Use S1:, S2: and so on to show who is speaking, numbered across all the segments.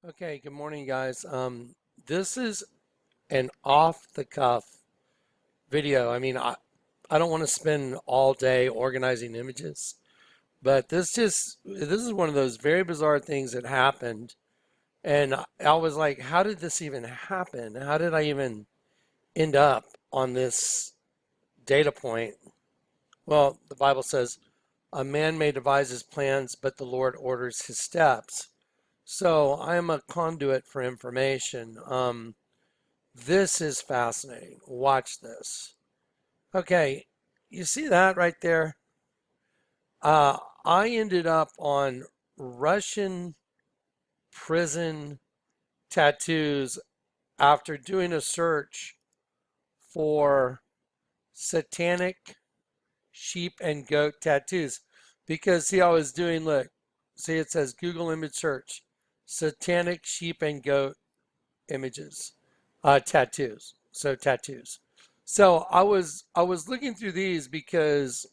S1: Okay, good morning, guys. This is an off-the-cuff video. I don't want to spend all day organizing images, but this is one of those very bizarre things that happened, and I was like, how did this even happen? How did I even end up on this data point? Well, the Bible says, a man may devise his plans, but the Lord orders his steps. So I am a conduit for information. This is fascinating. Watch this. Okay, you see that right there? I ended up on Russian prison tattoos after doing a search for satanic sheep and goat tattoos. Because see, I was doing, look, see, it says Google image search, satanic sheep and goat images, tattoos. So tattoos. So I was looking through these because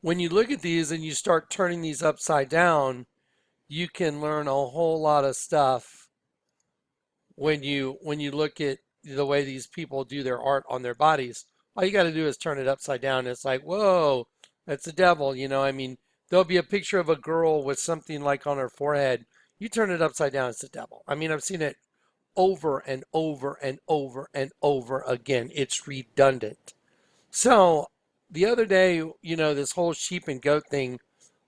S1: when you look at these and you start turning these upside down, you can learn a whole lot of stuff when you look at the way these people do their art on their bodies. All you got to do is turn it upside down. It's like, whoa, that's the devil. There'll be a picture of a girl with something like on her forehead. You turn it upside down, it's the devil. I've seen it over and over and over and over again. It's redundant. So the other day, this whole sheep and goat thing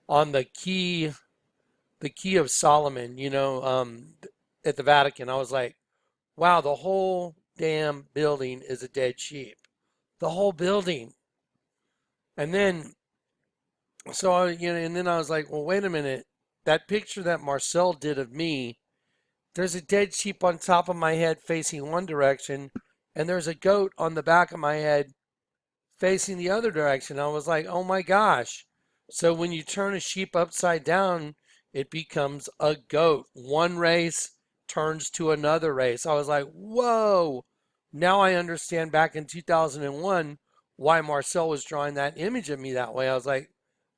S1: on the key of Solomon, at the Vatican, I was like, wow, the whole damn building is a dead sheep. The whole building. And then, and then I was like, well, wait a minute. That picture that Marcel did of me, there's a dead sheep on top of my head facing one direction, and there's a goat on the back of my head facing the other direction. I was like, oh my gosh. So when you turn a sheep upside down, it becomes a goat. One race turns to another race. I was like, whoa. Now I understand back in 2001 why Marcel was drawing that image of me that way. I was like,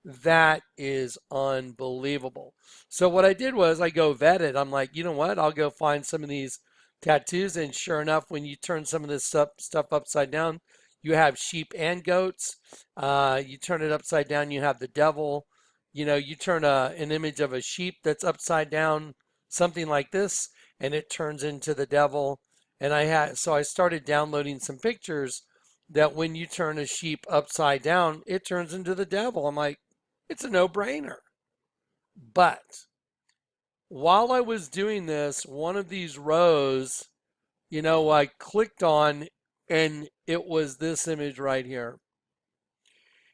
S1: that is unbelievable. So what I did was I go vet it. I'm like, you know what? I'll go find some of these tattoos. And sure enough, when you turn some of this stuff upside down, you have sheep and goats. You turn it upside down, you have the devil. You turn an image of a sheep that's upside down, something like this, and it turns into the devil. And I started downloading some pictures that when you turn a sheep upside down, it turns into the devil. I'm like, it's a no-brainer. But while I was doing this, one of these rows, I clicked on and it was this image right here.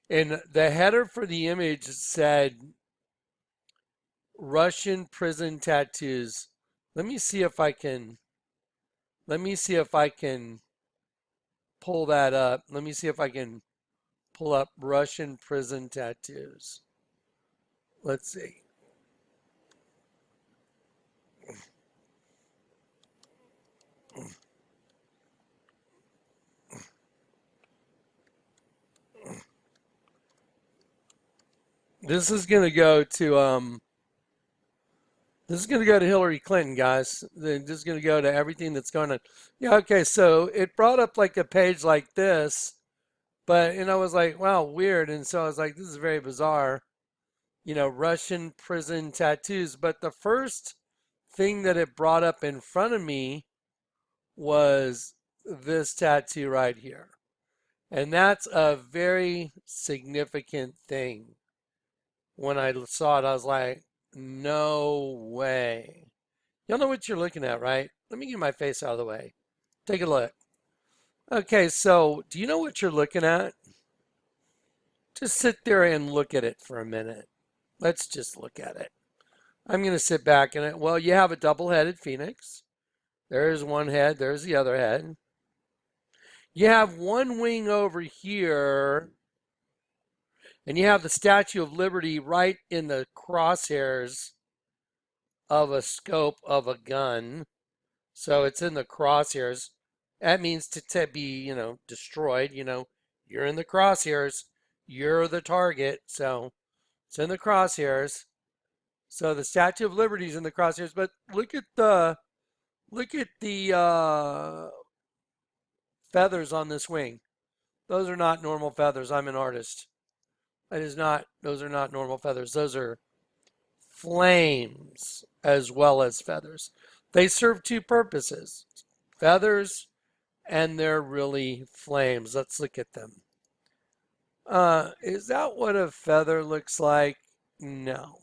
S1: And the header for the image said Russian prison tattoos. Let me see if I can let me see if I can pull that up. Let me see if I can pull up Russian prison tattoos. Let's see. This is gonna go to this is gonna go to Hillary Clinton, guys. This is gonna go to everything that's going on. Yeah, okay, so it brought up like a page like this, and I was like, wow, weird. And so I was like, this is very bizarre. Russian prison tattoos. But the first thing that it brought up in front of me was this tattoo right here. And that's a very significant thing. When I saw it, I was like, no way. Y'all know what you're looking at, right? Let me get my face out of the way. Take a look. Okay, so do you know what you're looking at? Just sit there and look at it for a minute. Let's just look at it. I'm going to sit back and, well, you have a double-headed phoenix. There's one head, there's the other head. You have one wing over here, and you have the Statue of Liberty right in the crosshairs of a scope of a gun. So it's in the crosshairs. That means to be, destroyed. You're in the crosshairs. You're the target. So it's in the crosshairs. So the Statue of Liberty is in the crosshairs, but look at the feathers on this wing. Those are not normal feathers. I'm an artist. It is not. Those are not normal feathers. Those are flames as well as feathers. They serve two purposes: feathers, and they're really flames. Let's look at them. Is that what a feather looks like? No.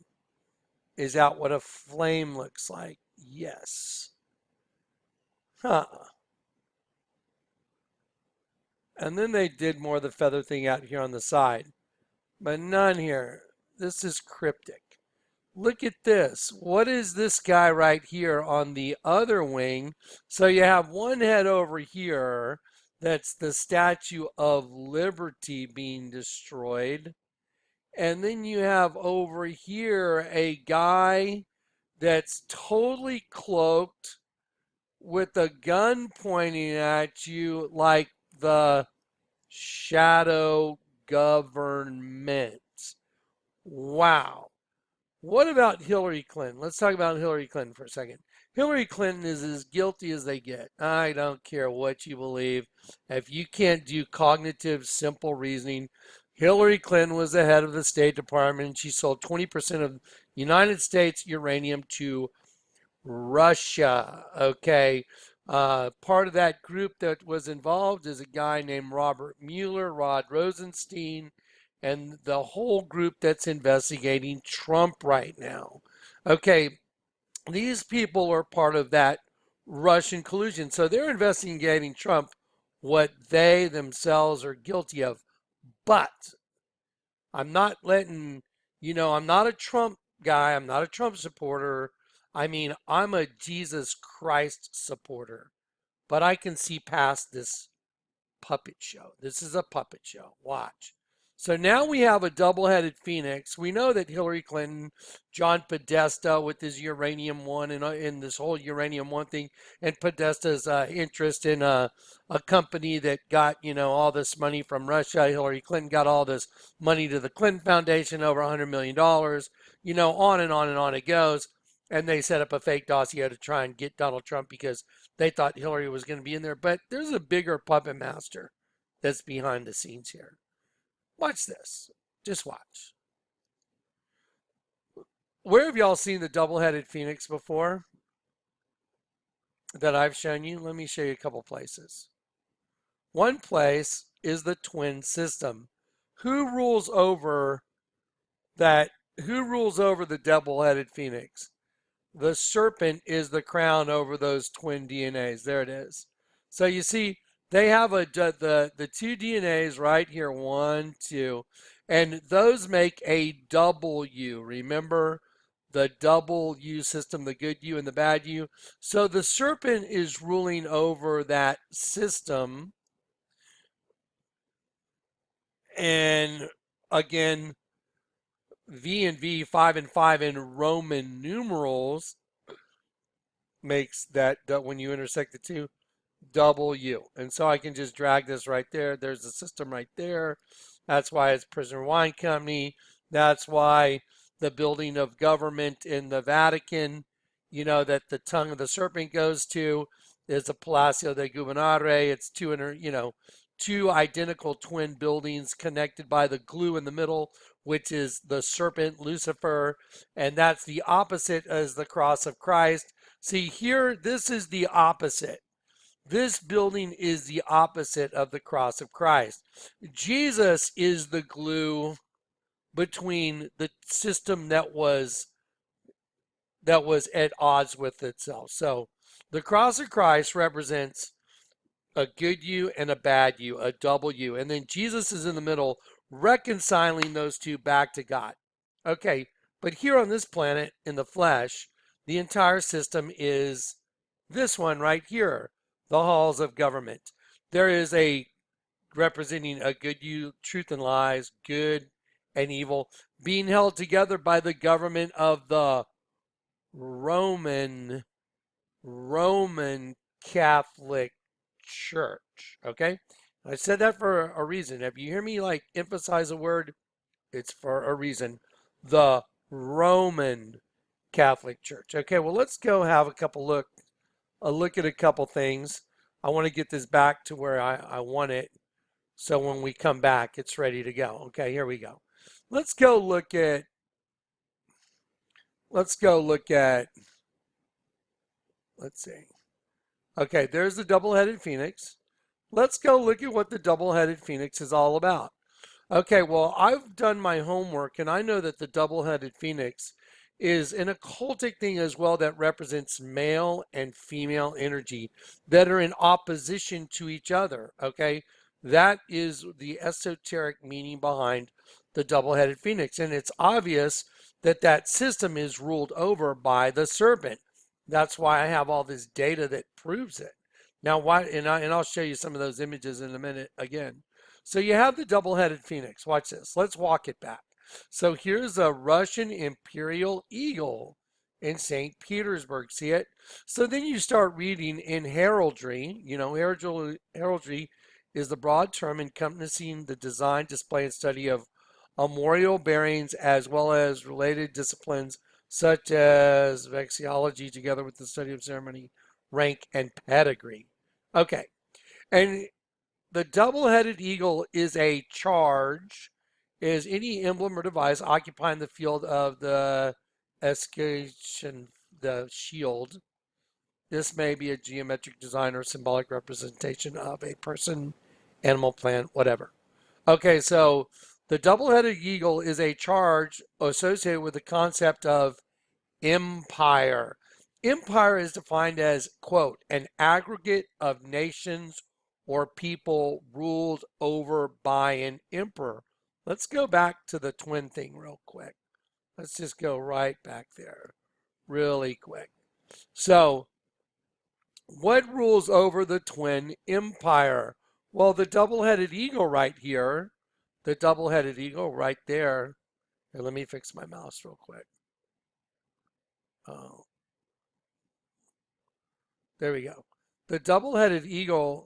S1: Is that what a flame looks like? Yes. Huh. And then they did more of the feather thing out here on the side, but none here. This is cryptic. Look at this. What is this guy right here on the other wing? So you have one head over here. That's the Statue of Liberty being destroyed. And then you have over here a guy that's totally cloaked with a gun pointing at you like the shadow government. Wow. What about Hillary Clinton? Let's talk about Hillary Clinton for a second. Hillary Clinton is as guilty as they get. I don't care what you believe. If you can't do cognitive, simple reasoning, Hillary Clinton was the head of the State Department and she sold 20% of United States uranium to Russia. Okay. Part of that group that was involved is a guy named Robert Mueller, Rod Rosenstein, and the whole group that's investigating Trump right now. Okay, these people are part of that Russian collusion. So they're investigating Trump, what they themselves are guilty of. But I'm not letting, I'm not a Trump guy. I'm not a Trump supporter. I mean, I'm a Jesus Christ supporter. But I can see past this puppet show. This is a puppet show. Watch. So now we have a double-headed phoenix. We know that Hillary Clinton, John Podesta with his uranium one and in this whole uranium one thing, and Podesta's interest in a company that got, all this money from Russia. Hillary Clinton got all this money to the Clinton Foundation, over $100 million, on and on and on it goes. And they set up a fake dossier to try and get Donald Trump because they thought Hillary was going to be in there. But there's a bigger puppet master that's behind the scenes here. Watch this. Just watch. Where have y'all seen the double-headed phoenix before that I've shown you? Let me show you a couple places. One place is the twin system. Who rules over that? Who rules over the double-headed phoenix? The serpent is the crown over those twin DNAs. There it is. So you see, they have the two DNAs right here, 1, 2, and those make a double U. Remember the double U system, the good U and the bad U. So the serpent is ruling over that system. And again, V and V, 5 and 5 in Roman numerals makes that when you intersect the two, W. And so I can just drag this right there. There's the system right there. That's why it's Prisoner Wine Company. That's why the building of government in the Vatican, that the tongue of the serpent goes to, is the Palacio de Governare. It's two identical twin buildings connected by the glue in the middle, which is the serpent, Lucifer, and that's the opposite as the cross of Christ. See here, this is the opposite. This building is the opposite of the cross of Christ. Jesus is the glue between the system that was at odds with itself. So the cross of Christ represents a good you and a bad you, a double you. And then Jesus is in the middle, reconciling those two back to God. Okay, but here on this planet, in the flesh, the entire system is this one right here, the halls of government. There is a representing a good you, truth and lies, good and evil, being held together by the government of the Roman Catholic Church. Okay, I said that for a reason. If you hear me emphasize a word, it's for a reason. The Roman Catholic Church. Okay, well, let's go have a look at a couple things. I want to get this back to where I want it. So when we come back, it's ready to go. Okay, here we go. Let's go look at, let's go look at, let's see. Okay, there's the double-headed phoenix. Let's go look at what the double-headed phoenix is all about. Okay, well, I've done my homework and I know that the double-headed phoenix is an occultic thing as well that represents male and female energy that are in opposition to each other. Okay, that is the esoteric meaning behind the double-headed phoenix. And it's obvious that that system is ruled over by the serpent. That's why I have all this data that proves it. Now, why? I'll show you some of those images in a minute again. So you have the double-headed phoenix. Watch this. Let's walk it back. So here's a Russian imperial eagle in St. Petersburg. See it? So then you start reading in heraldry. You know, heraldry is the broad term encompassing the design, display, and study of armorial bearings as well as related disciplines such as vexillology, together with the study of ceremony, rank, and pedigree. Okay, and the double-headed eagle is a charge, is any emblem or device occupying the field of the escutcheon, the shield. This may be a geometric design or symbolic representation of a person, animal, plant, whatever. Okay, so the double-headed eagle is a charge associated with the concept of empire. Empire is defined as, quote, an aggregate of nations or people ruled over by an emperor. Let's go back to the twin thing real quick. Let's just go right back there really quick. So, what rules over the twin empire? Well, the double-headed eagle right here, the double-headed eagle right there. Here, let me fix my mouse real quick. Oh, there we go. The double-headed eagle,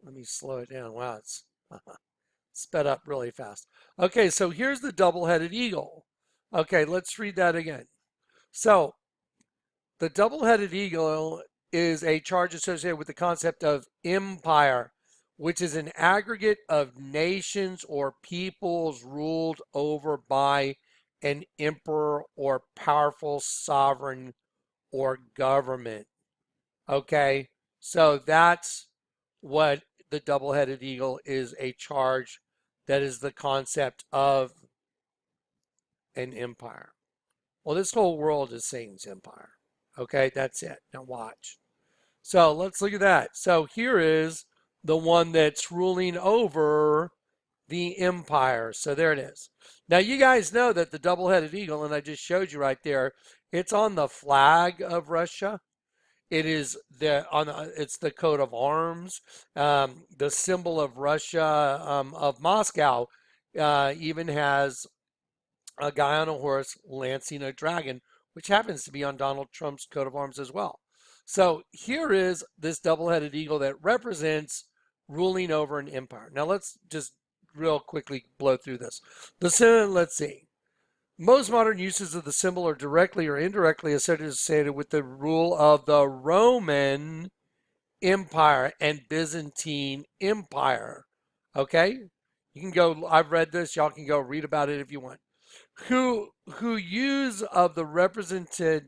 S1: let me slow it down. Wow, it's sped up really fast. Okay, so here's the double-headed eagle. Okay, let's read that again. So, the double-headed eagle is a charge associated with the concept of empire, which is an aggregate of nations or peoples ruled over by an emperor or powerful sovereign or government. Okay, so that's what the double-headed eagle is, a charge that is the concept of an empire. Well, this whole world is Satan's empire. Okay, that's it. Now watch. So let's look at that. So here is the one that's ruling over the empire. So there it is. Now you guys know that the double-headed eagle, and I just showed you right there, it's on the flag of Russia. It is it's the coat of arms, the symbol of Russia, of Moscow, even has a guy on a horse lancing a dragon, which happens to be on Donald Trump's coat of arms as well. So here is this double-headed eagle that represents ruling over an empire. Now let's just real quickly blow through this. Let's see. Most modern uses of the symbol are directly or indirectly associated with the rule of the Roman Empire and Byzantine Empire. Okay? You can go, I've read this, y'all can go read about it if you want. Whose use of the represented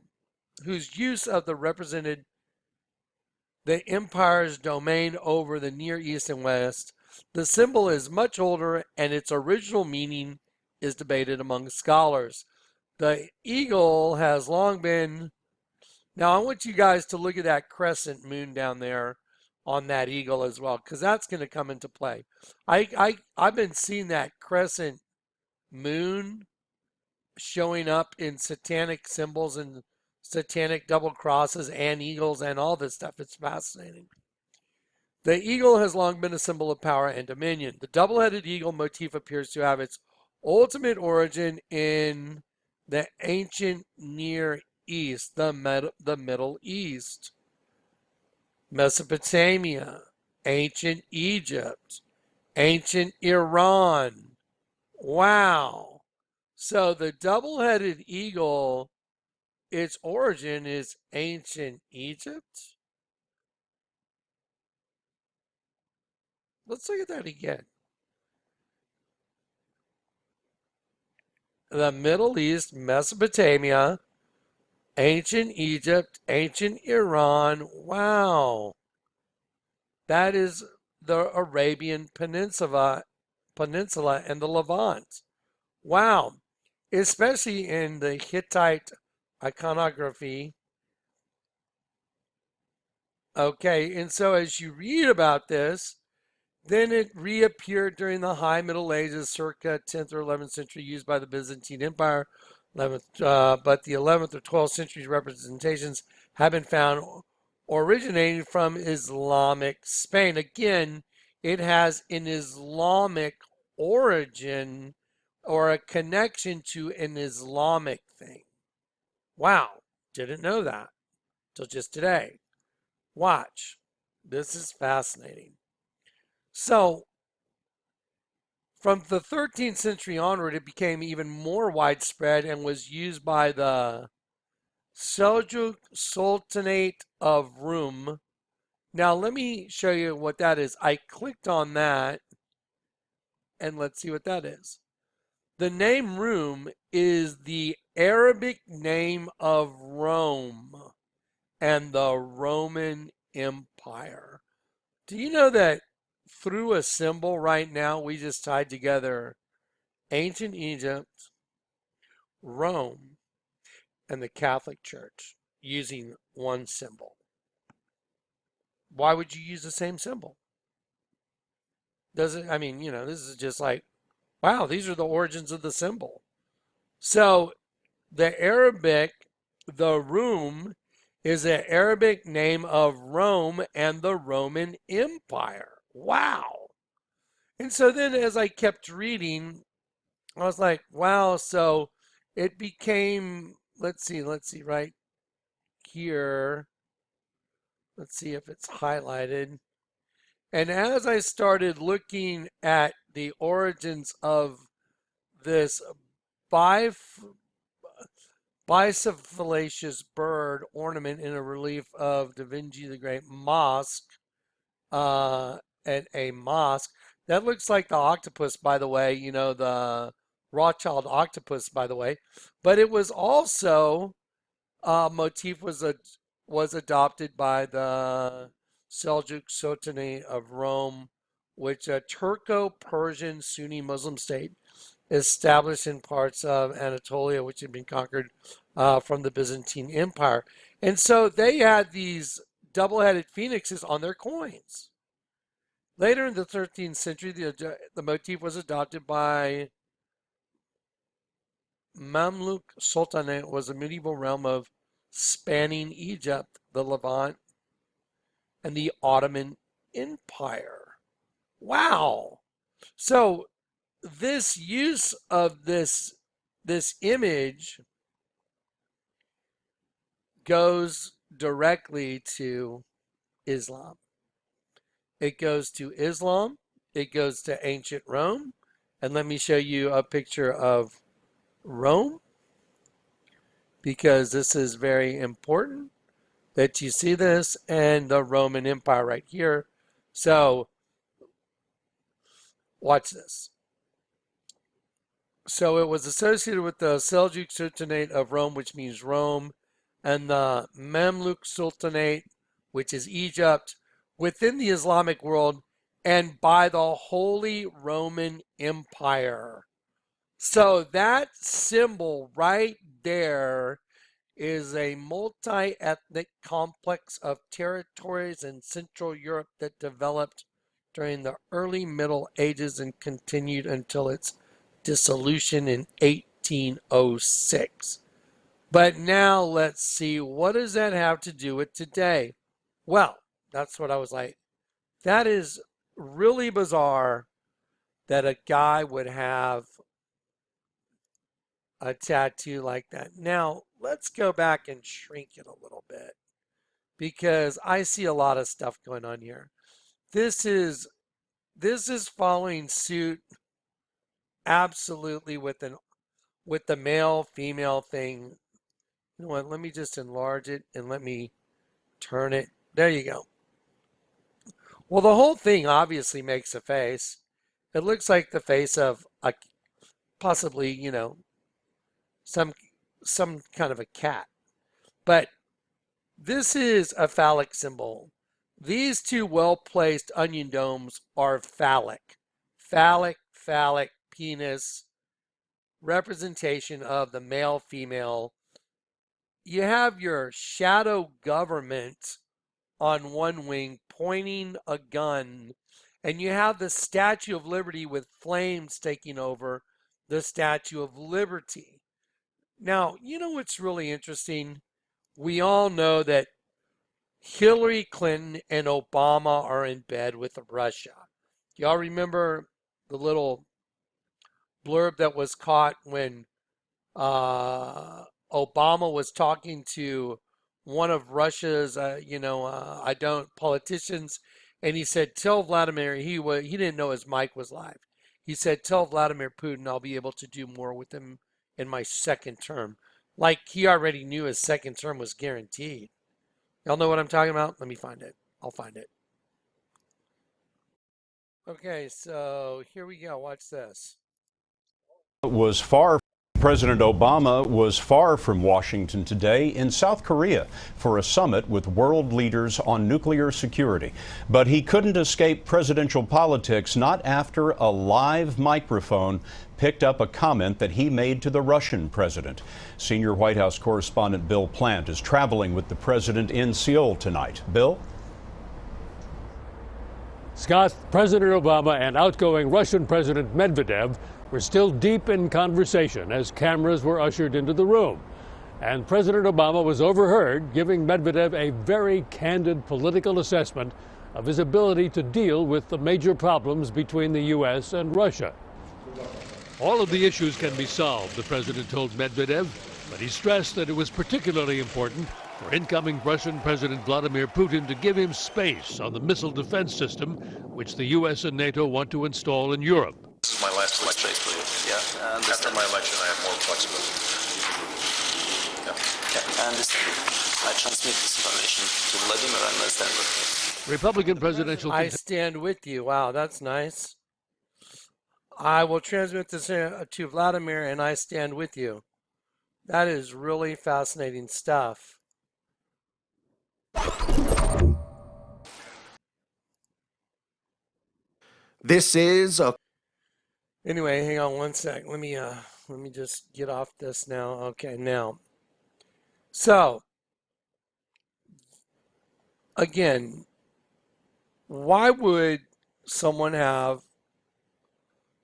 S1: the empire's domain over the Near East and West. The symbol is much older and its original meaning is debated among scholars. The eagle has long been. Now, I want you guys to look at that crescent moon down there on that eagle as well, because that's going to come into play. I've been seeing that crescent moon showing up in satanic symbols and satanic double crosses and eagles and all this stuff. It's fascinating. The eagle has long been a symbol of power and dominion. The double-headed eagle motif appears to have its ultimate origin in the ancient Near East, the Middle East, Mesopotamia, ancient Egypt, ancient Iran. Wow. So the double-headed eagle its origin is ancient Egypt. Let's look at that again. The Middle East, Mesopotamia, ancient Egypt, ancient Iran. Wow. That is the Arabian Peninsula and the Levant. Wow. Especially in the Hittite iconography. Okay, and so as you read about this, then it reappeared during the High Middle Ages, circa 10th or 11th century, used by the Byzantine Empire. 11th, but the 11th or 12th century representations have been found originating from Islamic Spain. Again, it has an Islamic origin or a connection to an Islamic thing. Wow, didn't know that till just today. Watch. This is fascinating. So, from the 13th century onward, it became even more widespread and was used by the Seljuk Sultanate of Rum. Now, let me show you what that is. I clicked on that, and let's see what that is. The name Rum is the Arabic name of Rome and the Roman Empire. Do you know that through a symbol right now, we just tied together ancient Egypt, Rome, and the Catholic Church using one symbol? Why would you use the same symbol? Does it, I mean, this is just like, wow, these are the origins of the symbol. So the Arabic, the Rum, is an Arabic name of Rome and the Roman Empire. Wow. And so then as I kept reading, I was like, wow, so it became, let's see, right here. Let's see if it's highlighted. And as I started looking at the origins of this bicephalaceous bird ornament in a relief of Da Vinci the Great Mosque, at a mosque, that looks like the octopus, by the way, the Rothschild octopus, by the way. But it was also motif was adopted by the Seljuk Sultanate of Rome, which a Turco-Persian Sunni Muslim state established in parts of Anatolia, which had been conquered from the Byzantine Empire. And so they had these double-headed phoenixes on their coins. Later in the 13th century, the motif was adopted by Mamluk Sultanate, was a medieval realm of spanning Egypt, the Levant, and the Ottoman Empire. Wow. So this use of this image goes directly to Islam. It goes to Islam, it goes to ancient Rome, and let me show you a picture of Rome, because this is very important that you see this, and the Roman Empire right here. So watch this. So it was associated with the Seljuk Sultanate of Rome, which means Rome, and the Mamluk Sultanate, which is Egypt, within the Islamic world, and by the Holy Roman Empire. So that symbol right there is a multi-ethnic complex of territories in Central Europe that developed during the early Middle Ages and continued until its dissolution in 1806. But now let's see, what does that have to do with today? Well, that's what I was like. That is really bizarre that a guy would have a tattoo like that. Now, let's go back and shrink it a little bit because I see a lot of stuff going on here. This is following suit absolutely with the male female thing. You know what? Let me just enlarge it and let me turn it. There you go. Well, the whole thing obviously makes a face. It looks like the face of a possibly, some some kind of a cat. But this is a phallic symbol. These two well-placed onion domes are phallic. Phallic, penis, representation of the male, female. You have your shadow government on one wing pointing a gun, and you have the Statue of Liberty with flames taking over the Statue of Liberty. Now, you know what's really interesting? We all know that Hillary Clinton and Obama are in bed with Russia. Y'all remember the little blurb that was caught when Obama was talking to one of Russia's, I don't politicians, and he said, "Tell Vladimir," he didn't know his mic was live. He said, "Tell Vladimir Putin I'll be able to do more with him in my second term." Like he already knew his second term was guaranteed. Y'all know what I'm talking about? Let me find it. I'll find it. Okay, so here we go. Watch this.
S2: President Obama was far from Washington today in South Korea for a summit with world leaders on nuclear security. But he couldn't escape presidential politics, not after a live microphone picked up a comment that he made to the Russian president. Senior White House correspondent Bill Plant is traveling with the president in Seoul tonight. Bill?
S3: Scott, President Obama and outgoing Russian President Medvedev were still deep in conversation as cameras were ushered into the room. And President Obama was overheard giving Medvedev a very candid political assessment of his ability to deal with the major problems between the U.S. and Russia. All of the issues can be solved, the president told Medvedev, but he stressed that it was particularly important for incoming Russian President Vladimir Putin to give him space on the missile defense system, which the U.S. and NATO want to install in Europe.
S4: This is my last election. Yeah, after my election, I have more flexibility. Yeah, I understand. I transmit this information to Vladimir and I stand with him.
S3: Republican presidential.
S1: I stand with you. Wow, that's nice. I will transmit this to Vladimir and I stand with you. That is really fascinating stuff.
S5: This is a
S1: Anyway, hang on one sec. Let me just get off this now. Okay, now. So, again, why would someone have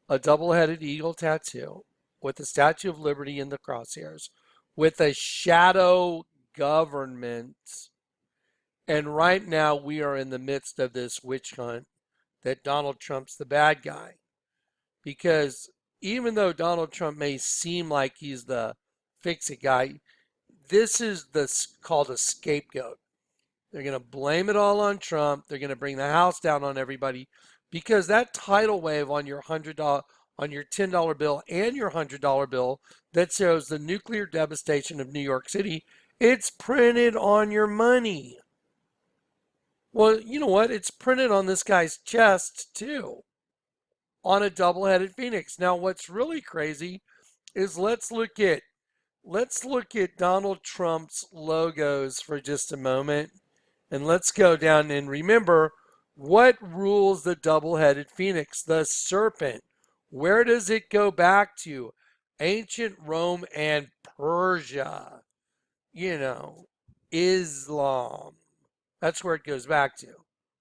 S1: a double-headed eagle tattoo with the Statue of Liberty in the crosshairs, with a shadow government, and right now we are in the midst of this witch hunt that Donald Trump's the bad guy? Because even though Donald Trump may seem like he's the fix-it guy, this is called a scapegoat. They're going to blame it all on Trump. They're going to bring the house down on everybody because that tidal wave on your $100, on your $10 bill and your $100 bill that shows the nuclear devastation of New York City, it's printed on your money. Well, you know what? It's printed on this guy's chest too, on a double-headed phoenix. Now, what's really crazy is let's look at Donald Trump's logos for just a moment, and let's go down and remember what rules the double-headed phoenix, the serpent. Where does it go back to? Ancient Rome and Persia. Islam. That's where it goes back to.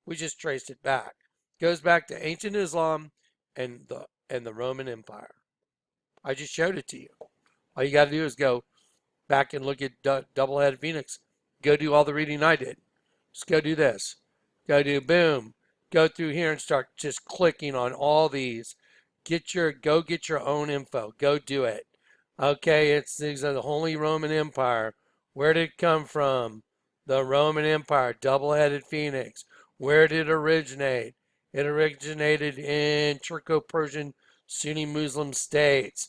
S1: We just traced it back. It goes back to ancient Islam and the Roman Empire. I just showed it to you. All you got to do is go back and look at double-headed phoenix. Go do all the reading I did. Just go do this. Go do boom. Go through here and start just clicking on all these. Go get your own info. Go do it. Okay, these are the Holy Roman Empire. Where did it come from? The Roman Empire, double-headed phoenix. Where did it originate? It originated in Turco-Persian Sunni Muslim states.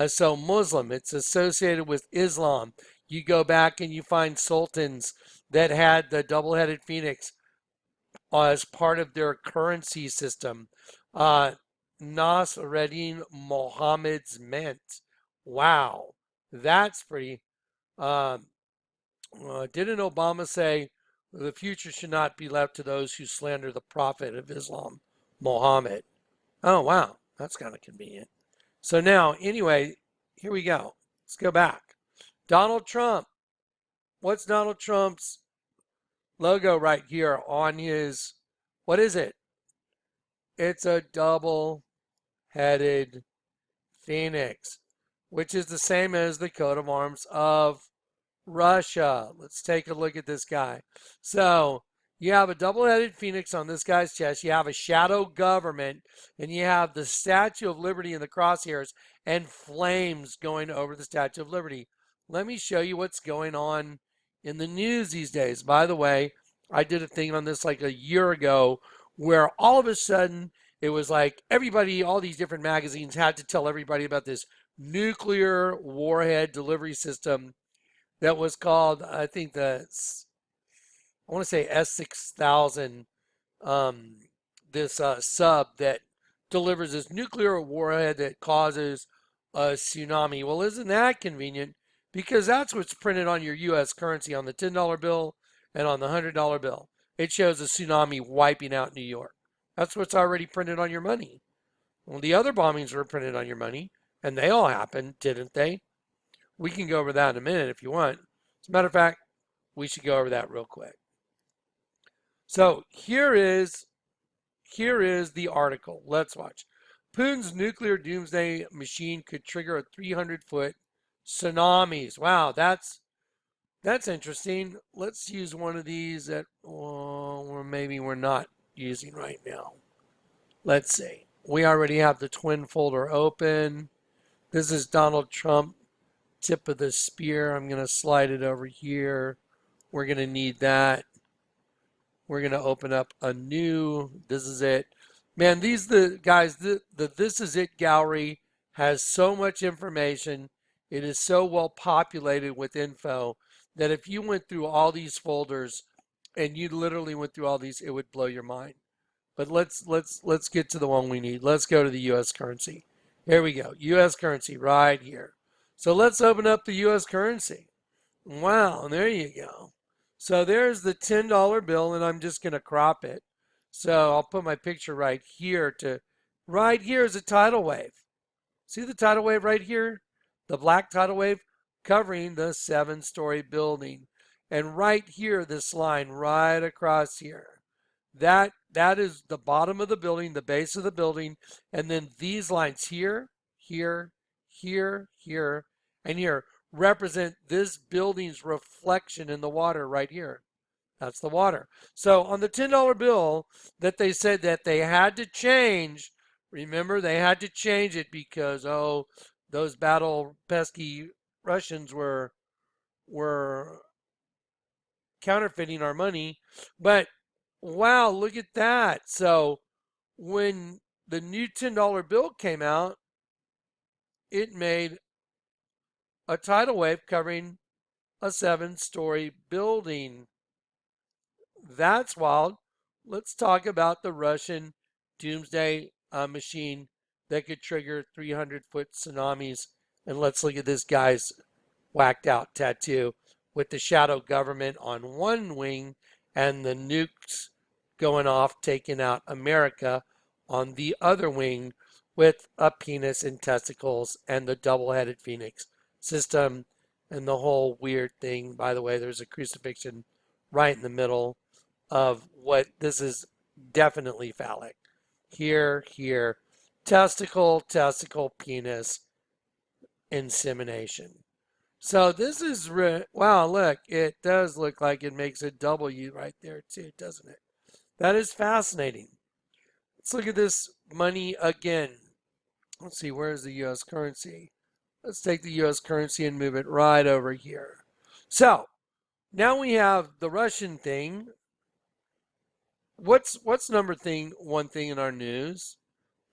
S1: So Muslim, it's associated with Islam. You go back and you find sultans that had the double-headed phoenix as part of their currency system. Nasreddin Mohammed's mint. Wow, that's pretty. Um, didn't Obama say the future should not be left to those who slander the prophet of Islam, Muhammad? Oh, wow, that's kind of convenient. So now, anyway, here we go. Let's go back. Donald Trump. What's Donald Trump's logo right here on his, what is it? It's a double-headed phoenix, which is the same as the coat of arms of Russia. Let's take a look at this guy. So you have a double-headed phoenix on this guy's chest. You have a shadow government, and you have the Statue of Liberty in the crosshairs and flames going over the Statue of Liberty. Let me show you what's going on in the news these days. By the way, I did a thing on this like a year ago where all of a sudden it was like everybody, all these different magazines had to tell everybody about this nuclear warhead delivery system that was called, I think I want to say S6000, this sub that delivers this nuclear warhead that causes a tsunami. Well, isn't that convenient? Because that's what's printed on your U.S. currency on the $10 bill and on the $100 bill. It shows a tsunami wiping out New York. That's what's already printed on your money. Well, the other bombings were printed on your money, and they all happened, didn't they? We can go over that in a minute if you want. As a matter of fact, we should go over that real quick. So here is the article. Let's watch. Putin's nuclear doomsday machine could trigger a 300-foot tsunamis. Wow, that's interesting. Let's use one of these that or maybe we're not using right now. Let's see. We already have the twin folder open. This is Donald Trump, tip of the spear. I'm going to slide it over here. We're going to need that. We're going to open up a new, this is it. Man, the This Is It gallery has so much information. It is so well populated with info that if you went through all these folders and you literally went through all these, it would blow your mind. But let's get to the one we need. Let's go to the U.S. currency. Here we go. U.S. currency right here. So let's open up the U.S. currency. Wow, there you go. So there's the $10 bill, and I'm just going to crop it. So I'll put my picture right here right here is a tidal wave. See the tidal wave right here? The black tidal wave covering the 7-story building. And right here, this line right across here. That is the bottom of the building, the base of the building, and then these lines here, here, here, here, and here represent this building's reflection in the water right here. That's the water. So on the $10 bill that they said that they had to change, remember they had to change it because, oh, those battle pesky Russians were counterfeiting our money. But wow, look at that. So when the new $10 bill came out, it made a tidal wave covering a 7-story building. That's wild. Let's talk about the Russian doomsday machine that could trigger 300-foot tsunamis. And let's look at this guy's whacked out tattoo with the shadow government on one wing and the nukes going off, taking out America on the other wing with a penis and testicles and the double-headed phoenix system and the whole weird thing. By the way, there's a crucifixion right in the middle of what this is definitely phallic. Here, testicle, penis, insemination. So this is, wow, look, it does look like it makes a W right there too, doesn't it? That is fascinating. Let's look at this money again. Let's see, where's the U.S. currency? Let's take the U.S. currency and move it right over here. So now we have the Russian thing. What's number one thing in our news?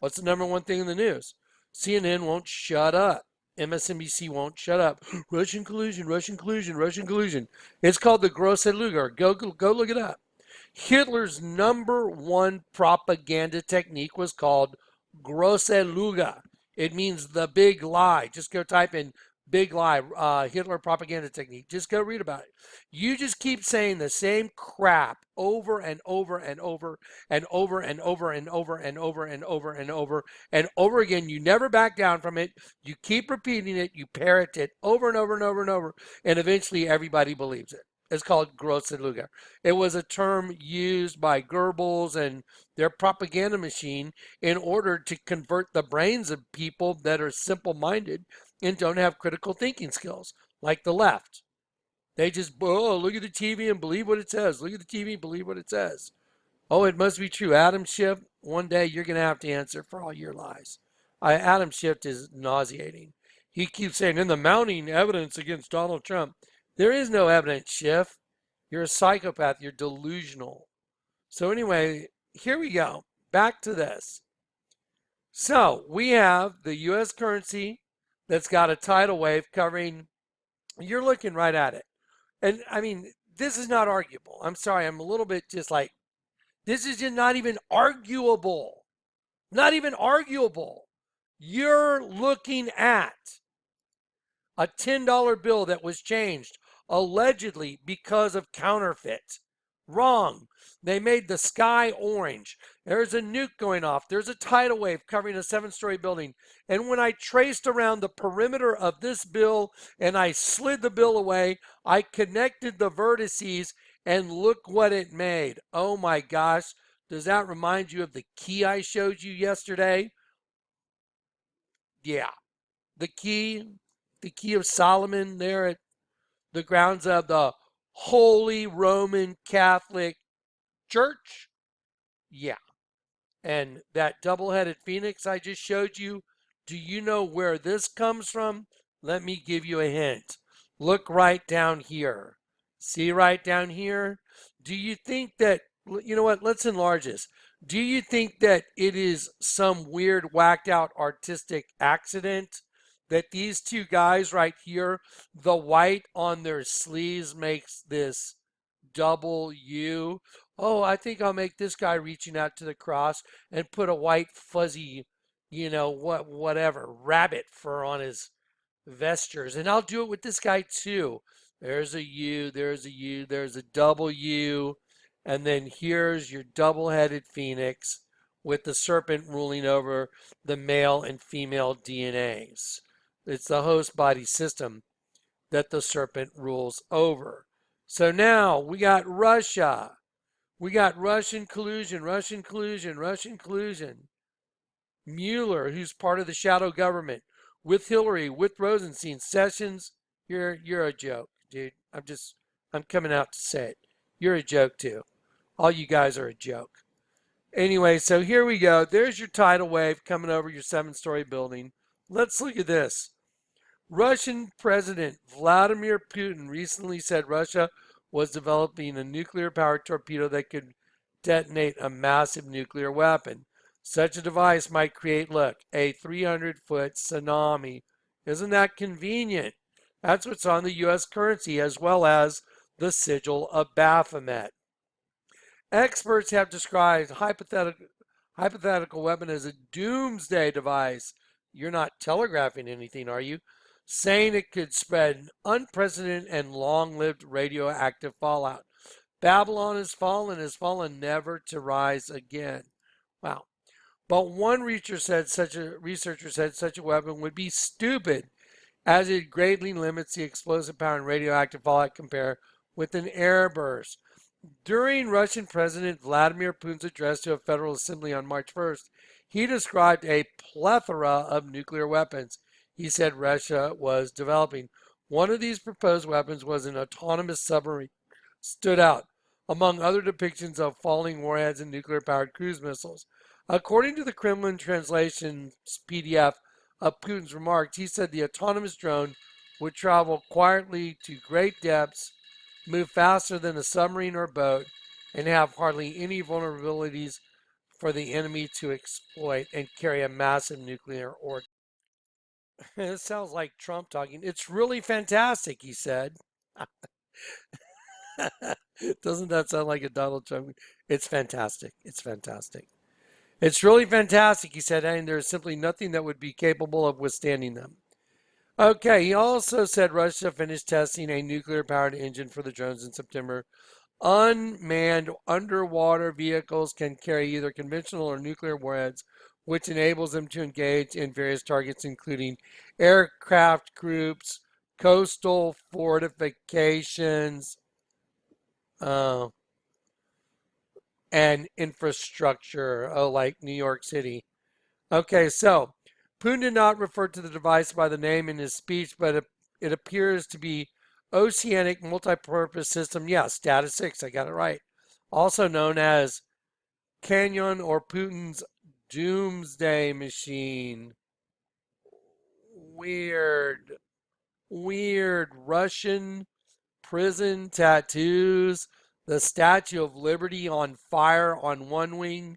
S1: What's the number one thing in the news? CNN won't shut up. MSNBC won't shut up. Russian collusion, Russian collusion, Russian collusion. It's called the Grosse Lüge. Go look it up. Hitler's #1 propaganda technique was called Grosse Lüge. It means the big lie. Just go type in big lie, Hitler propaganda technique. Just go read about it. You just keep saying the same crap over and over and over and over and over and over and over and over and over and over again. You never back down from it. You keep repeating it. You parrot it over and over and over and over. And eventually everybody believes it. It's called Grosse Lüge. It was a term used by Goebbels and their propaganda machine in order to convert the brains of people that are simple-minded and don't have critical thinking skills, like the left. They just, oh, look at the TV and believe what it says. Look at the TV and believe what it says. Oh, it must be true. Adam Schiff, one day you're going to have to answer for all your lies. Adam Schiff is nauseating. He keeps saying, in the mounting evidence against Donald Trump, there is no evidence, Schiff. You're a psychopath. You're delusional. So anyway, here we go. Back to this. So we have the U.S. currency that's got a tidal wave covering. You're looking right at it. And I mean, this is not arguable. I'm sorry. I'm a little bit just like, this is just not even arguable. Not even arguable. You're looking at a $10 bill that was changed allegedly because of counterfeit. Wrong. They made the sky orange. There's a nuke going off. There's a tidal wave covering a 7-story building. And when I traced around the perimeter of this bill and I slid the bill away, I connected the vertices and look what it made. Oh my gosh. Does that remind you of the key I showed you yesterday? Yeah. The key of Solomon there at the grounds of the Holy Roman Catholic Church. Yeah. And that double-headed phoenix I just showed you, do you know where this comes from? Let me give you a hint. Look right down here. See right down here? Do you think that, you know what, let's enlarge this. Do you think that it is some weird, whacked out artistic accident that these two guys right here, the white on their sleeves makes this double U? Oh, I think I'll make this guy reaching out to the cross and put a white fuzzy, you know, whatever, rabbit fur on his vestures. And I'll do it with this guy too. There's a U, there's a U, there's a double U. And then here's your double-headed phoenix with the serpent ruling over the male and female DNAs. It's the host body system that the serpent rules over. So now we got Russia. We got Russian collusion, Russian collusion, Russian collusion. Mueller, who's part of the shadow government, with Hillary, with Rosenstein, Sessions. You're a joke, dude. I'm coming out to say it. You're a joke too. All you guys are a joke. Anyway, so here we go. There's your tidal wave coming over your 7-story building. Let's look at this. Russian President Vladimir Putin recently said Russia was developing a nuclear-powered torpedo that could detonate a massive nuclear weapon. Such a device might create, look, a 300-foot tsunami. Isn't that convenient? That's what's on the U.S. currency, as well as the sigil of Baphomet. Experts have described hypothetical weapon as a doomsday device. You're not telegraphing anything, are you? Saying it could spread unprecedented and long-lived radioactive fallout. Babylon has fallen never to rise again. Wow. But one researcher said such a weapon would be stupid, as it greatly limits the explosive power and radioactive fallout compared with an airburst. During Russian President Vladimir Putin's address to a Federal Assembly on March 1st, he described a plethora of nuclear weapons he said Russia was developing. One of these proposed weapons was an autonomous submarine. Stood out among other depictions of falling warheads and nuclear-powered cruise missiles. According to the Kremlin translation PDF of Putin's remarks, he said the autonomous drone would travel quietly to great depths, move faster than a submarine or boat, and have hardly any vulnerabilities for the enemy to exploit, and carry a massive nuclear It sounds like Trump talking. It's really fantastic, he said. Doesn't that sound like a Donald Trump? It's fantastic. It's fantastic. It's really fantastic, he said, and there's simply nothing that would be capable of withstanding them. Okay, he also said Russia finished testing a nuclear-powered engine for the drones in September. Unmanned underwater vehicles can carry either conventional or nuclear warheads, which enables them to engage in various targets, including aircraft groups, coastal fortifications, uh, and infrastructure, like New York City. Okay, so Putin did not refer to the device by the name in his speech, but it appears to be Oceanic Multipurpose System. Yes, Data 6, I got it right. Also known as Canyon or Putin's Doomsday Machine. Weird. Weird. Russian prison tattoos. The Statue of Liberty on fire on one wing,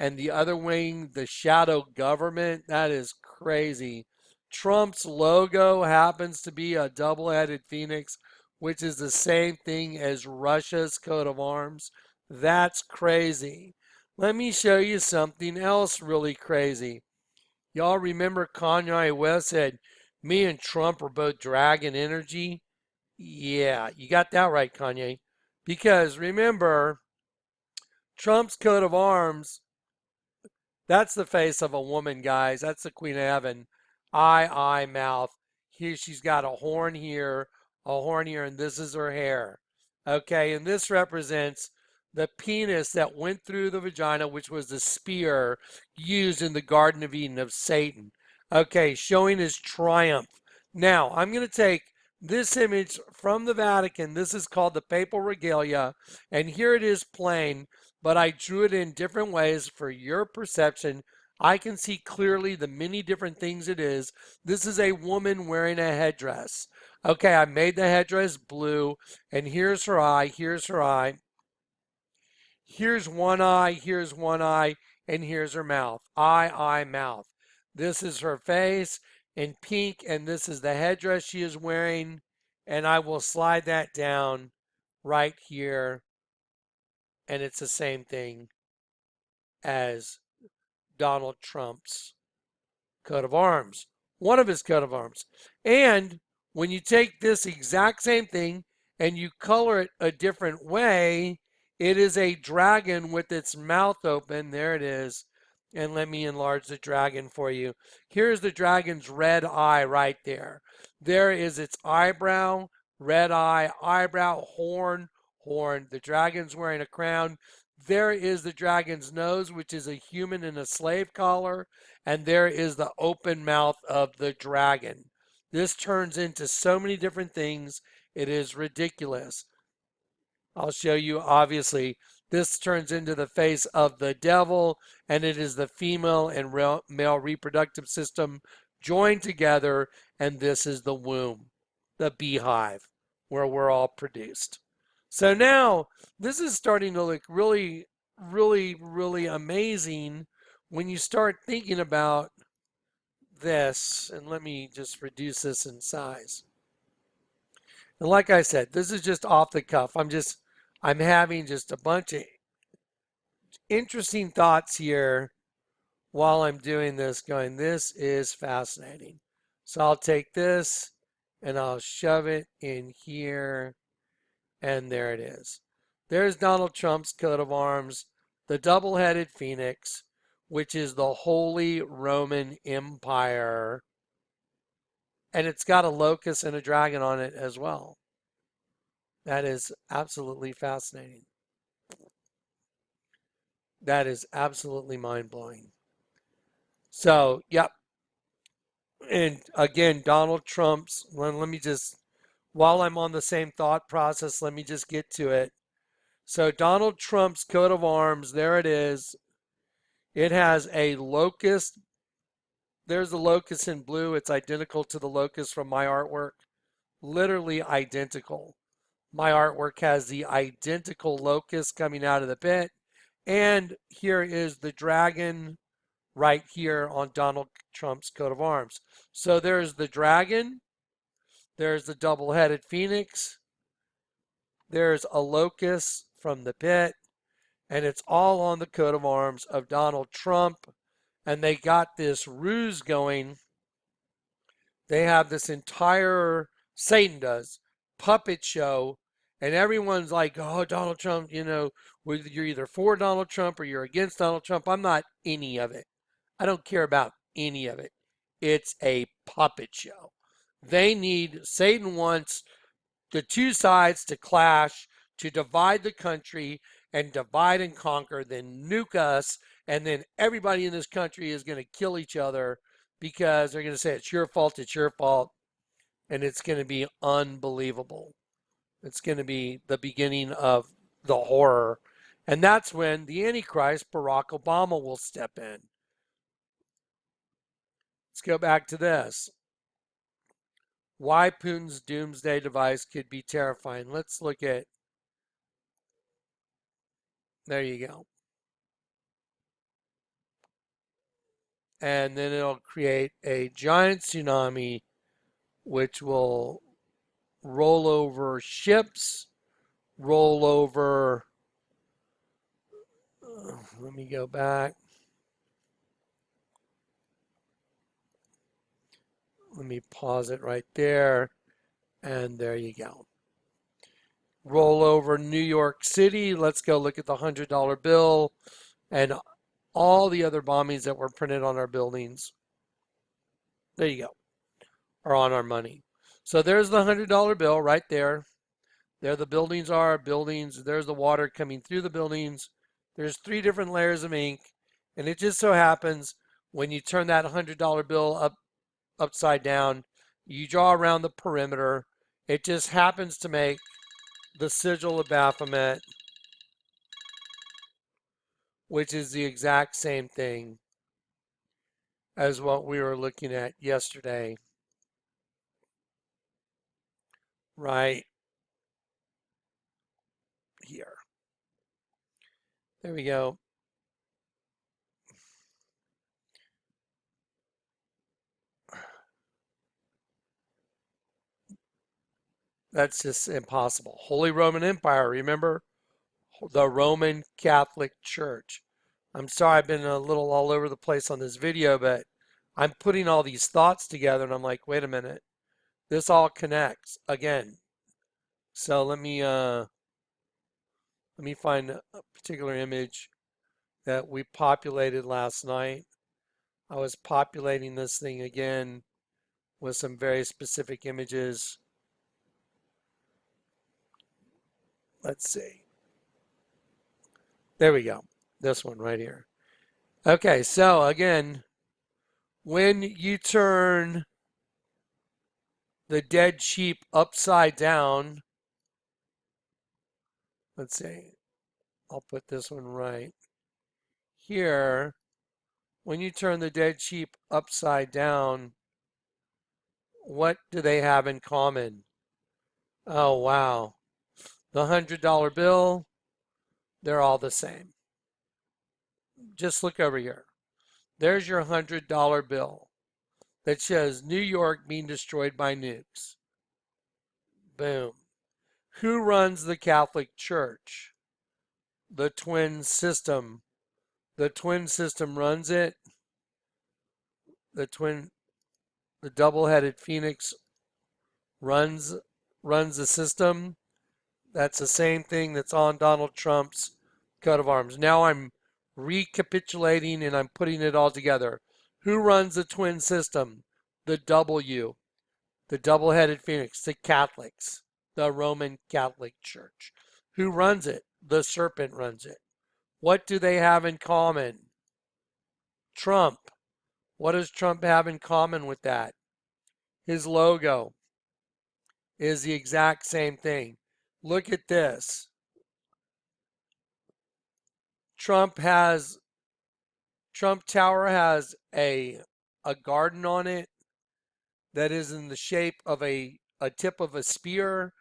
S1: and the other wing, the shadow government. That is crazy. Trump's logo happens to be a double-headed phoenix, which is the same thing as Russia's coat of arms. That's crazy. Let me show you something else really crazy. Y'all remember Kanye West said, me and Trump are both dragon energy? Yeah, you got that right, Kanye. Because remember, Trump's coat of arms, that's the face of a woman, guys. That's the Queen of Heaven. Eye, mouth. Here she's got a horn here, and this is her hair. Okay, and this represents the penis that went through the vagina, which was the spear used in the Garden of Eden of Satan. Okay, showing his triumph. Now, I'm going to take this image from the Vatican. This is called the Papal Regalia, and here it is plain, but I drew it in different ways for your perception. I can see clearly the many different things it is. This is a woman wearing a headdress. Okay, I made the headdress blue, and here's her eye, here's her eye. Here's one eye, and here's her mouth. Eye, mouth. This is her face in pink, and this is the headdress she is wearing. And I will slide that down right here. And it's the same thing as Donald Trump's coat of arms, one of his coat of arms. And when you take this exact same thing and you color it a different way, it is a dragon with its mouth open. There it is. And let me enlarge the dragon for you. Here's the dragon's red eye right there. There is its eyebrow, red eye, eyebrow, horn. The dragon's wearing a crown. There is the dragon's nose, which is a human in a slave collar. And there is the open mouth of the dragon. This turns into so many different things. It is ridiculous. I'll show you, obviously, this turns into the face of the devil, and it is the female and male reproductive system joined together, and this is the womb, the beehive, where we're all produced. So now, this is starting to look really, really, really amazing when you start thinking about this. And let me just reduce this in size. And like I said, this is just off the cuff. I'm having just a bunch of interesting thoughts here while I'm doing this, going, this is fascinating. So I'll take this and I'll shove it in here, and there it is. There's Donald Trump's coat of arms, the double-headed phoenix, which is the Holy Roman Empire. And it's got a locust and a dragon on it as well. That is absolutely fascinating. That is absolutely mind-blowing. So, yep. And again, Donald Trump's, let me just, while I'm on the same thought process, let me just get to it. So Donald Trump's coat of arms, there it is. It has a locust. There's the locust in blue. It's identical to the locust from my artwork. Literally identical. My artwork has the identical locust coming out of the pit. And here is the dragon right here on Donald Trump's coat of arms. So there's the dragon, there's the double-headed phoenix, there's a locust from the pit, and it's all on the coat of arms of Donald Trump. And they got this ruse going. They have this entire, Satan does, puppet show, and everyone's like, oh, Donald Trump, you know, you're either for Donald Trump or you're against Donald Trump. I'm not any of it. I don't care about any of it. It's a puppet show. Satan wants the two sides to clash, to divide the country and divide and conquer, then nuke us, and then everybody in this country is going to kill each other because they're going to say it's your fault, and it's going to be unbelievable. It's going to be the beginning of the horror, and that's when the Antichrist, Barack Obama, will step in. Let's go back to this. Why Putin's doomsday device could be terrifying. Let's look at, there you go. And then it'll create a giant tsunami which will roll over ships, roll over, let me go back. Let me pause it right there. And there you go. Roll over New York City. Let's go look at the $100 bill and all the other bombings that were printed on our buildings. There you go. Or on our money. So there's the $100 bill right there. There the buildings are, buildings. There's the water coming through the buildings. There's 3 different layers of ink. And it just so happens when you turn that $100 bill upside down, you draw around the perimeter. It just happens to make the sigil of Baphomet, which is the exact same thing as what we were looking at yesterday. Right here. There we go. That's just impossible. Holy Roman Empire, remember? The Roman Catholic Church. I'm sorry I've been a little all over the place on this video, but I'm putting all these thoughts together and I'm like, wait a minute. This all connects again. So let me find a particular image that we populated last night. I was populating this thing again with some very specific images. Let's see. There we go. This one right here. Okay, so again, when you turn the dead sheep upside down, let's see, I'll put this one right here. When you turn the dead sheep upside down, what do they have in common? Oh, wow. The $100 bill, they're all the same. Just look over here. There's your $100 bill that shows New York being destroyed by nukes. Boom. Who runs the Catholic Church? The twin system. The twin system runs it. The double-headed phoenix runs the system. That's the same thing that's on Donald Trump's coat of arms. Now I'm recapitulating and I'm putting it all together. Who runs the twin system? The W, the double-headed phoenix, the Catholics, the Roman Catholic Church. Who runs it? The serpent runs it. What do they have in common? Trump. What does Trump have in common with that? His logo is the exact same thing. Look at this. Trump Tower has a garden on it that is in the shape of a tip of a spear.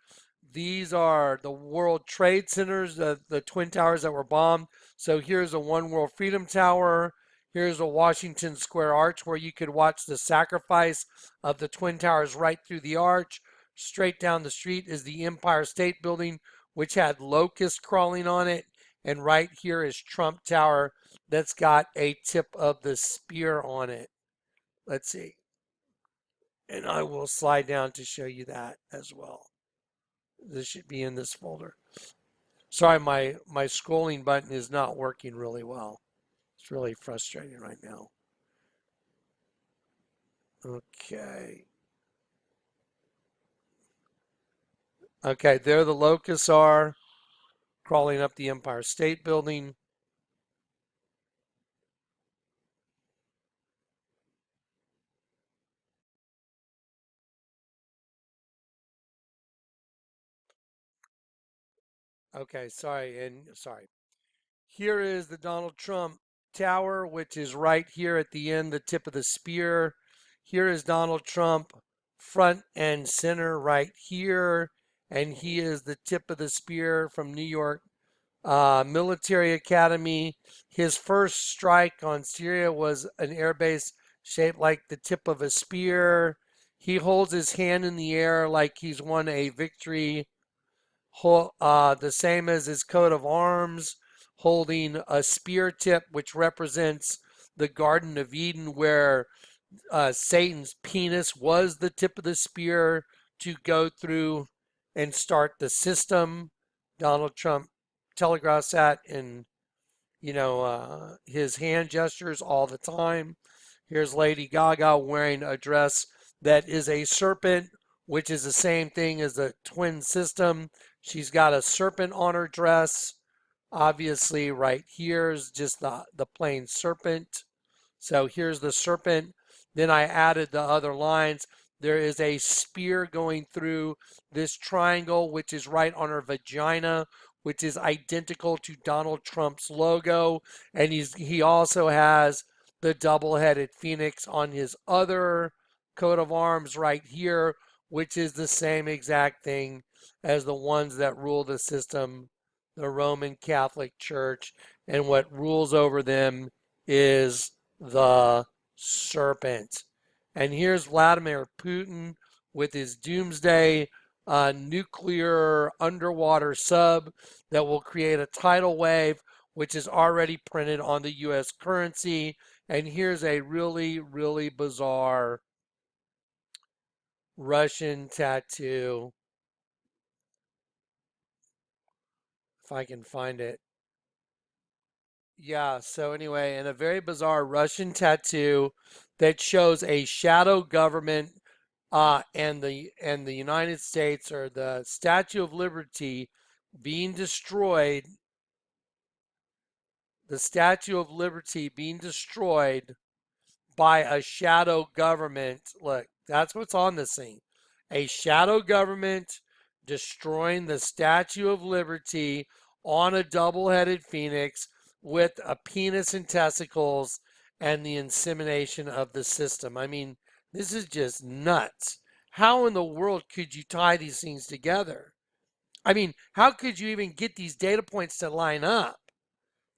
S1: These are the World Trade Centers, the Twin Towers that were bombed. So here's a One World Freedom Tower. Here's a Washington Square Arch where you could watch the sacrifice of the Twin Towers right through the arch. Straight down the street is the Empire State Building, which had locusts crawling on it. And right here is Trump Tower that's got a tip of the spear on it. Let's see. And I will slide down to show you that as well. This should be in this folder. Sorry, my scrolling button is not working really well. It's really frustrating right now. Okay. Okay, there the locusts are crawling up the Empire State Building. Okay, sorry. Here is the Donald Trump Tower, which is right here at the end, the tip of the spear. Here is Donald Trump front and center right here. And he is the tip of the spear from New York Military Academy. His first strike on Syria was an airbase shaped like the tip of a spear. He holds his hand in the air like he's won a victory. The same as his coat of arms, holding a spear tip, which represents the Garden of Eden, where Satan's penis was the tip of the spear to go through and start the system. Donald Trump telegraphs that in, his hand gestures all the time. Here's Lady Gaga wearing a dress that is a serpent, which is the same thing as the twin system. She's got a serpent on her dress. Obviously, right here is just the plain serpent. So here's the serpent. Then I added the other lines. There is a spear going through this triangle, which is right on her vagina, which is identical to Donald Trump's logo. And he also has the double-headed phoenix on his other coat of arms right here, which is the same exact thing as the ones that rule the system, the Roman Catholic Church, and what rules over them is the serpent. And here's Vladimir Putin with his doomsday nuclear underwater sub that will create a tidal wave, which is already printed on the US currency. And here's a really, really bizarre Russian tattoo. If I can find it. Yeah, so anyway, and a very bizarre Russian tattoo that shows a shadow government and the United States, or the Statue of Liberty, being destroyed. The Statue of Liberty being destroyed by a shadow government. Look, that's what's on this thing. A shadow government destroying the Statue of Liberty on a double-headed phoenix with a penis and testicles and the insemination of the system. I mean, this is just nuts. How in the world could you tie these things together? I mean, how could you even get these data points to line up?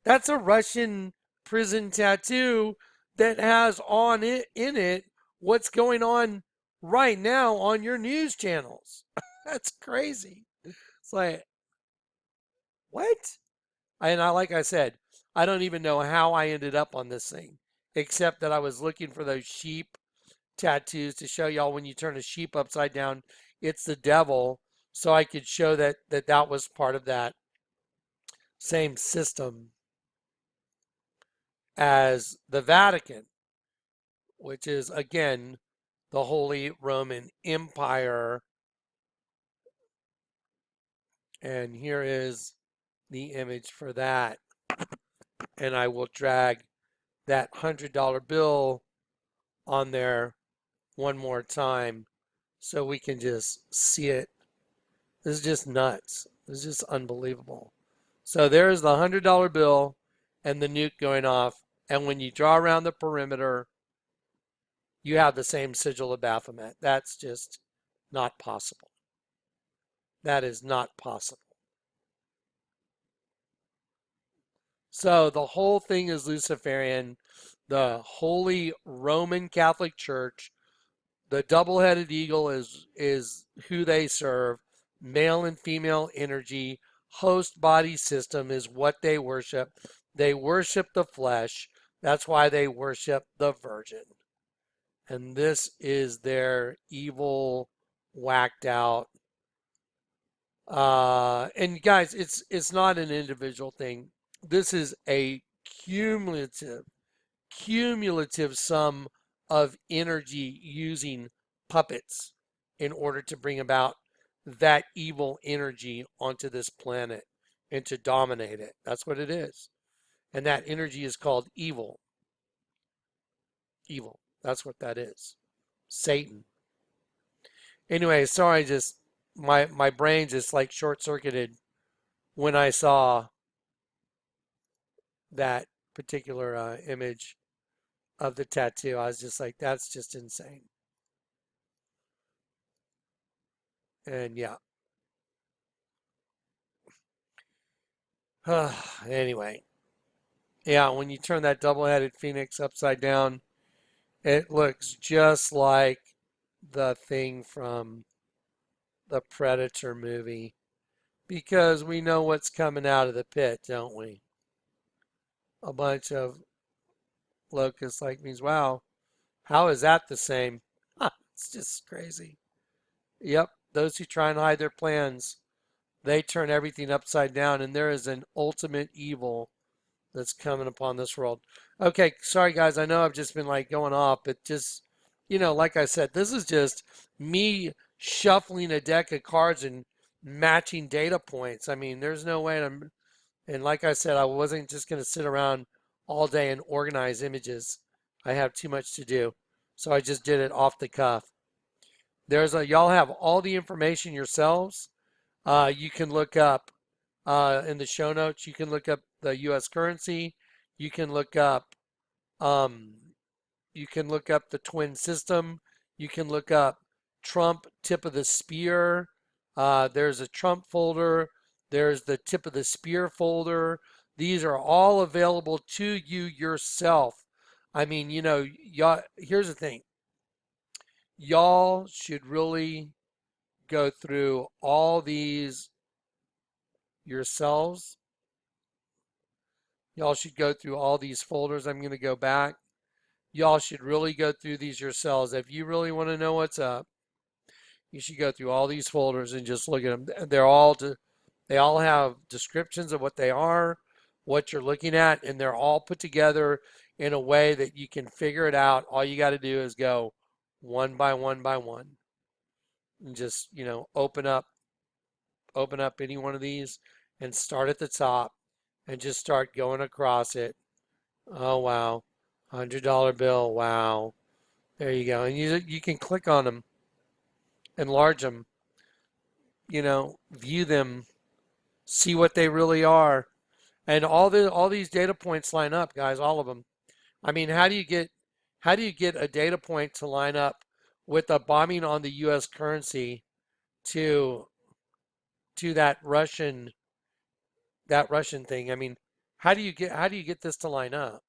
S1: That's a Russian prison tattoo that has on it in it what's going on right now on your news channels. That's crazy. It's like, what? Like I said, I don't even know how I ended up on this thing, except that I was looking for those sheep tattoos to show y'all when you turn a sheep upside down, it's the devil. So I could show that was part of that same system as the Vatican, which is, again, the Holy Roman Empire. And here is the image for that. And I will drag that $100 bill on there one more time so we can just see it. This is just nuts. This is just unbelievable. So there's the $100 bill and the nuke going off. And when you draw around the perimeter, you have the same sigil of Baphomet. That's just not possible. That is not possible. So the whole thing is Luciferian. the Holy Roman Catholic Church. The double-headed eagle is who they serve. Male and female energy. Host body system is what they worship. They worship the flesh. That's why they worship the virgin. And this is their evil, whacked out. And guys, it's not an individual thing. This is a cumulative sum of energy using puppets in order to bring about that evil energy onto this planet and to dominate it. That's what it is. And that energy is called evil. Evil. That's what that is. Satan. Anyway, sorry, just my brain just like short-circuited when I saw that particular image of the tattoo. I was just like, that's just insane. And yeah. Anyway. Yeah, when you turn that double-headed phoenix upside down, it looks just like the thing from the Predator movie. Because we know what's coming out of the pit, don't we? A bunch of locusts like means, wow, how is that the same? It's just crazy. Yep, those who try and hide their plans, they turn everything upside down, and there is an ultimate evil that's coming upon this world. Okay, sorry guys, I know I've just been like going off, but just, like I said, this is just me shuffling a deck of cards and matching data points. I mean, there's no way and like I said, I wasn't just going to sit around all day and organize images. I have too much to do. So I just did it off the cuff. Y'all have all the information yourselves. You can look up in the show notes, you can look up the US currency. You can look up the twin system. You can look up Trump tip of the spear. There's a Trump folder. There's the tip of the spear folder. These are all available to you yourself. I mean, y'all, here's the thing. Y'all should really go through all these yourselves. Y'all should go through all these folders. I'm going to go back. Y'all should really go through these yourselves. If you really want to know what's up, you should go through all these folders and just look at them. They all have descriptions of what they are, what you're looking at, and they're all put together in a way that you can figure it out. All you got to do is go one by one by one and just, open up any one of these and start at the top and just start going across it. Oh, wow. $100 bill. Wow. There you go. And you can click on them, enlarge them, view them, see what they really are. And all these data points line up, guys, all of them. I mean, how do you get a data point to line up with a bombing on the US currency to that Russian thing? I mean, how do you get this to line up?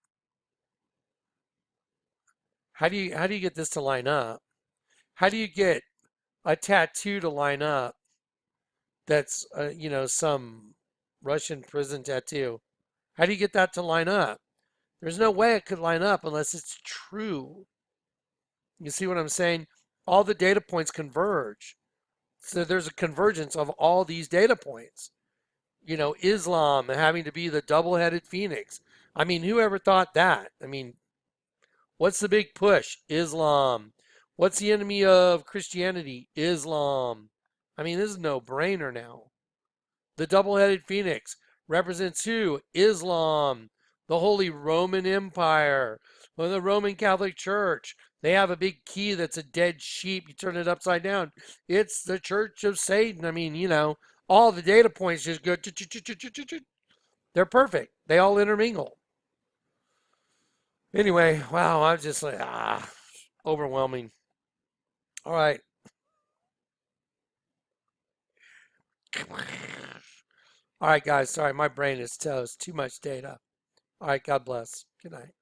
S1: How do you get this to line up? How do you get a tattoo to line up that's some Russian prison tattoo? How do you get that to line up? There's no way it could line up unless it's true. You see what I'm saying? All the data points converge. So there's a convergence of all these data points. Islam having to be the double-headed phoenix. I mean, whoever thought that? I mean, what's the big push? Islam. What's the enemy of Christianity? Islam. I mean, this is no brainer now. The double-headed phoenix represents who? Islam. The Holy Roman Empire. Well, the Roman Catholic Church. They have a big key that's a dead sheep. You turn it upside down. It's the Church of Satan. I mean, all the data points just go. They're perfect. They all intermingle. Anyway, wow, I'm just like, overwhelming. All right. All right, guys. Sorry, my brain is toast. Too much data. All right, God bless. Good night.